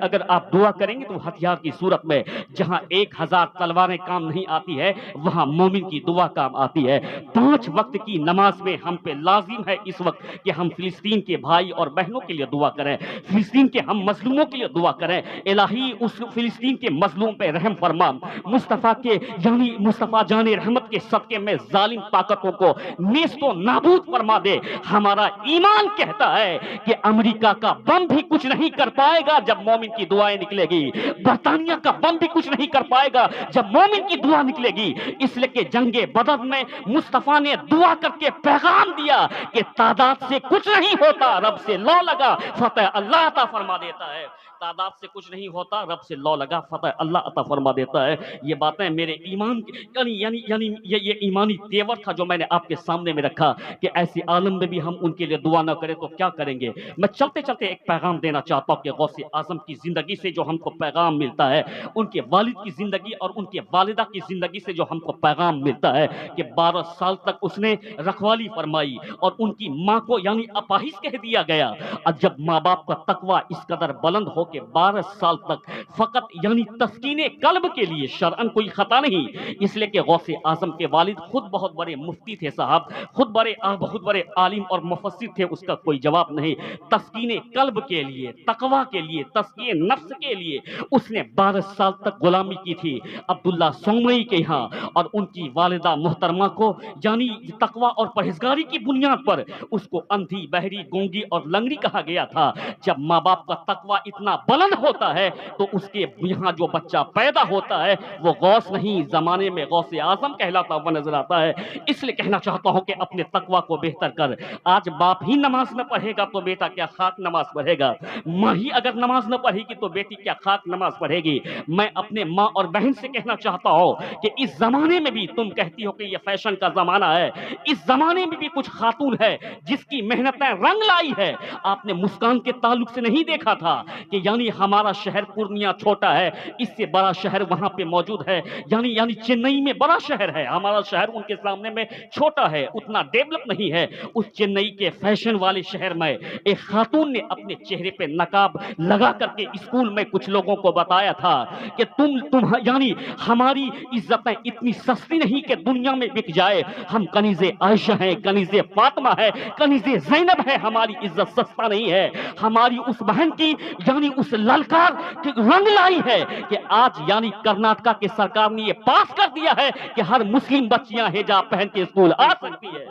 B: اگر آپ دعا کریں گے تو ہتھیار کی صورت میں جہاں 1000 تلواریں کام نہیں آتی ہے, وہاں مومن کی دعا کام آتی ہے. 5 वक्त की नमाज में हम पे लाजिम है इस वक्त कि हम फिलिस्तीन के भाई और बहनों के लिए दुआ करें, फिलिस्तीन के हम मजलूमों के लिए दुआ करें। इलाही उस फिलिस्तीन के मजलूम पे रहम फरमा, मुस्तफ़ा के यानी मुस्तफ़ा जाने रहमत के सदके में जालिम ताकतों को नेस्तो नाबूद फरमा दे। हमारा ईमान कहता है कि अमेरिका का बम भी कुछ नहीं कर पाएगा जब मोमिन की दुआएं निकलेगी, बरतानिया का बम भी कुछ नहीं कर पाएगा जब मोमिन की दुआ निकलेगी। इसलिए कि जंगे बदर में मुस्तफ़ा ने दुआ करके पैगाम दिया कि तादाद से कुछ नहीं होता, रब से लौ लगा फतह अल्लाह अता फरमा देता है। तादाद से कुछ नहीं होता, रब से लौ लगा फतह अल्लाह अता फरमा देता है। ये बातें मेरे ईमान यानी ये ईमानी तेवर था जो मैंने आपके सामने में रखा कि ऐसे आलम में भी हम उनके लिए दुआ ना करें तो क्या करेंगे। मैं चलते चलते एक पैगाम देना चाहता हूँ कि गौसे आजम की जिंदगी से जो हमको पैगाम मिलता है, उनके वालिद की जिंदगी और उनके वालिदा की जिंदगी से जो हमको पैगाम मिलता है कि 12 साल तक उसने रखवाली फरमाई और उनकी माँ को यानी अपाहिज कह दिया गया। और जब माँ बाप का तकवा इस कदर बुलंद हो के 12 साल तक फकत यानी तस्कीने कल्ब के लिए शरअन कोई खता नहीं, इसलिए कि गौसे आजम के वालिद खुद बहुत बड़े मुफ्ती थे साहब, खुद बहुत बड़े आलिम और मुफस्सिर थे, उसका कोई जवाब नहीं। तस्कीने कल्ब के लिए, तकवा के लिए, तस्कीने नफ्स के लिए उसने 12 साल तक गुलामी की थी अब्दुल्ला सोमई के यहाँ। और उनकी वालिदा मोहतरमा को यानी तकवा और परहेजगारी की बुनियाद पर उसको अंधी, बहरी, गूंगी और लंगड़ी कहा गया था। जब माँ बाप का तकवा इतना बुलंद होता है तो उसके यहाँ जो बच्चा पैदा होता है वो गौस नहीं, जमाने में गौसे आजम कहलाता हुआ नजर आता है। इसलिए कहना चाहता हूं कि अपने तकवा को बेहतर कर। आज बाप ही नमाज न पढ़ेगा तो बेटा क्या खाक नमाज पढ़ेगा, माँ ही अगर नमाज न पढ़ेगी तो बेटी क्या खाक नमाज पढ़ेगी। मैं अपने माँ और बहन से कहना चाहता हूं कि इस जमाने में भी तुम कहती हो कि ये फैशन का जमाना है, इस जमाने में भी कुछ खातून है जिसकी मेहनतें रंग लाई है। आपने मुस्कान के ताल्लुक से नहीं देखा था कि यानी हमारा शहर पूर्णिया छोटा है, इससे बड़ा शहर वहां पे मौजूद है, यानी चेन्नई में बड़ा शहर है, हमारा शहर उनके सामने में छोटा है, उतना डेवलप नहीं है। उस चेन्नई के फैशन वाले शहर में एक खातून ने अपने चेहरे पे नकाब लगा करके स्कूल में कुछ लोगों को बताया था कि तुम यानी हमारी इज्जतें इतनी सस्ती नहीं कि दुनिया में बिक जाए। हम कनीजे आयशा हैं, कनीजे फातिमा है, कनीजे ज़ैनब है, हमारी इज्जत सस्ता नहीं है। हमारी उस बहन की यानी उस ललकार की रंग लाई है कि आज यानी कर्नाटका की सरकार ने ये पास कर दिया है कि हर मुस्लिम बच्चियां हिजाब पहन के स्कूल आ सकती है।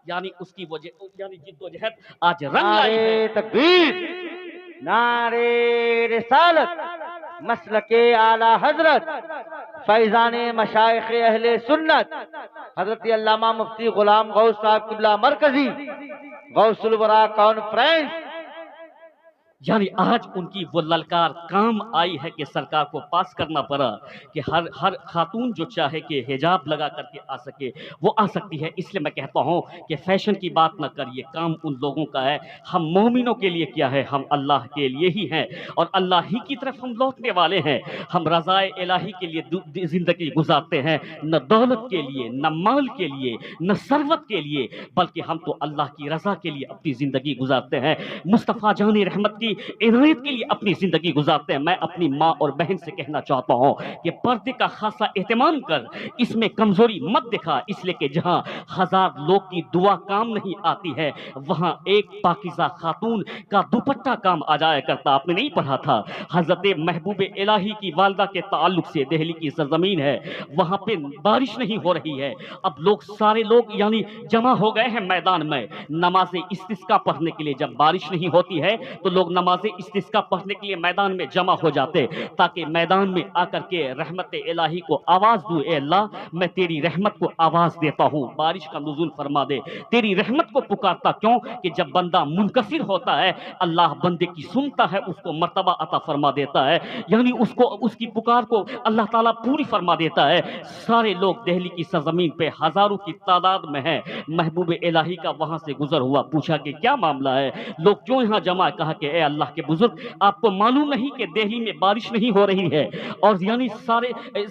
B: यानी उसकी वजह यानी जिद्दोजहद आज रंग लाई है।
C: नारे तकबीर, नारे रिसालत, मसलके आला हजरत, फैजाने मशाइख अहले सुन्नत, हजरत अल्लामा मुफ्ती गुलाम गौस साहब किबला मरकजी गौसुल वरा कॉन्फ्रेंस।
B: यानी आज उनकी वो ललकार काम आई है कि सरकार को पास करना पड़ा कि हर खातून जो चाहे कि हिजाब लगा करके आ सके वो आ सकती है। इसलिए मैं कहता हूँ कि फैशन की बात ना करिए, काम उन लोगों का है। हम मोमिनों के लिए क्या है, हम अल्लाह के लिए ही हैं और अल्लाह ही की तरफ हम लौटने वाले हैं। हम रज़ाए इलाही के लिए जिंदगी गुजारते हैं, न दौलत के लिए, न माल के लिए, न सरवत के लिए, बल्कि हम तो अल्लाह की रजा के लिए अपनी जिंदगी गुजारते हैं, मुस्तफ़ा जाने रहमत की इनायत के लिए अपनी जिंदगी गुजारते हैं। मैं अपनी माँ और बहन से कहना चाहता हूँ कि पर्दे का खासा एहतमाम कर, इसमें कमजोरी मत दिखा, इसलिए कि जहाँ 1000 लोग की दुआ काम नहीं आती है वहाँ एक पाकिज़ा खातून का दुपट्टा काम आ जाया करता। आपने नहीं पढ़ा था हजरत महबूब इलाही की वालदा के ताल्लुक से दिल्ली की सरजमीन है, वहाँ पे बारिश नहीं हो रही है। अब सारे लोग यानी जमा हो गए हैं मैदान में नमाज इस्तिस्का पढ़ने के लिए। जब बारिश नहीं होती है तो लोग नमाज इस्तिस्का पढ़ने के लिए मैदान में जमा हो जाते ताकि मैदान में आकर के रहमत इलाही को आवाज दूं, ए अल्लाह मैं तेरी रहमत को आवाज देता हूं, बारिश का नुज़ूल फरमा दे। तेरी रहमत को पुकारता क्यों कि जब बंदा मुनकसिर होता है अल्लाह बंदे की सुनता है, उसको मर्तबा अता फरमा देता है, यानी उसको उसकी पुकार को अल्लाह ताला पूरी फरमा देता है। सारे लोग दिल्ली की सरजमीन पे हजारों की तादाद में है। महबूब इलाही का वहां से गुजर हुआ, पूछा कि क्या मामला है, लोग क्यों यहाँ जमा, कहा कि ए اللہ کے بزرگ، آپ کو معلوم نہیں کہ دہلی میں بارش نہیں ہو رہی ہے اور یعنی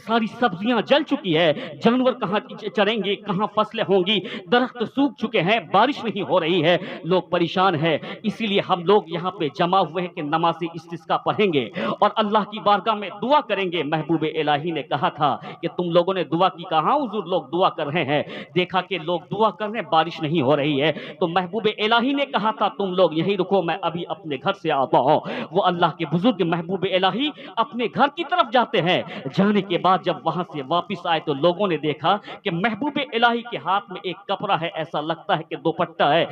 B: ساری سبزیاں جل چکی ہے، جانور کہاں چریں گے، کہاں فصلیں ہوں گی، درخت سوکھ چکے ہیں، بارش نہیں ہو رہی ہے، لوگ پریشان ہیں۔ اسی لیے ہم لوگ یہاں پہ جمع ہوئے ہیں کہ نماز استسقا پڑھیں گے اور اللہ کی بارگاہ میں دعا کریں گے۔ محبوب الہی نے کہا تھا کہ تم لوگوں نے دعا کی، کہاں حضور لوگ دعا کر رہے ہیں، دیکھا کہ لوگ دعا کر رہے ہیں، بارش نہیں ہو رہی ہے، تو محبوب الہی نے کہا تھا تم لوگ یہیں رکو، میں ابھی اپنے گھر سے آتا ہوں۔ وہ اللہ کے بزرگ محبوب الہی اپنے گھر کی طرف جاتے ہیں، جانے کے بعد جب وہاں سے واپس آئے تو لوگوں نے دیکھا کہ محبوب الہی کے ہاتھ میں ایک کپڑا ہے، ایسا لگتا ہے کہ دوپٹہ ہے۔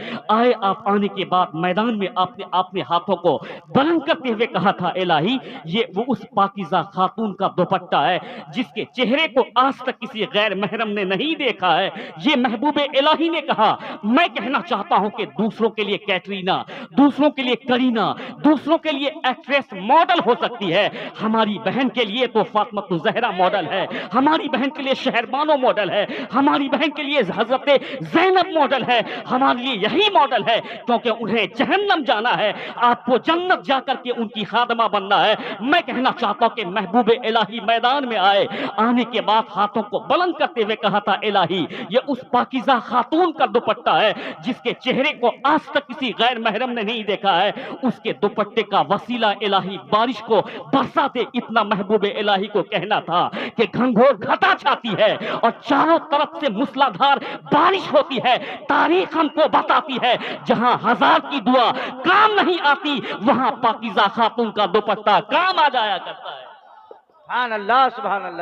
B: آپ آنے کے بعد میدان میں آپ نے ہاتھوں کو بلند کرتے ہوئے کہا تھا الہی یہ وہ اس پاکیزہ خاتون کا دوپٹہ ہے جس کے چہرے کو آج تک کسی غیر محرم نے نہیں دیکھا ہے۔ یہ محبوب الہی نے کہا میں کہنا چاہتا ہوں کہ دوسروں کے لیے کیٹرینا، دوسروں کے لیے کرینہ، دوسروں کے لیے ایکٹریس ماڈل ہو سکتی ہے، ہماری بہن کے لیے تو فاطمہ الزہرا ماڈل ہے، ہماری بہن کے لیے شہربانو ماڈل ہے، ہماری بہن کے لیے حضرت زینب ماڈل ہے، ہمارے لیے یہی ماڈل ہے، کیونکہ انہیں جہنم جانا ہے، آپ کو جنت جا کر کے ان کی خادمہ بننا ہے۔ میں کہنا چاہتا ہوں کہ محبوب الہی میدان میں آئے، آنے کے بعد ہاتھوں کو بلند کرتے ہوئے کہا تھا الہی یہ اس پاکیزہ خاتون کا دوپٹہ ہے جس کے چہرے کو آج تک کسی غیر محرم نے نہیں دیکھا ہے، اس کے دوپٹے کا وسیلہ الہی بارش کو برسا دے۔ اتنا محبوب الہی کو کہنا تھا کہ گھنگھور گھٹا چھاتی ہے اور چاروں طرف سے موسلادھار بارش ہوتی ہے۔ تاریخ ہم کو بتاتی ہے جہاں ہزار کی دعا کام نہیں آتی وہاں پاکیزہ خاتون کا دوپٹہ کام آ جایا کرتا ہے۔
C: سبحان اللہ سبحان اللہ۔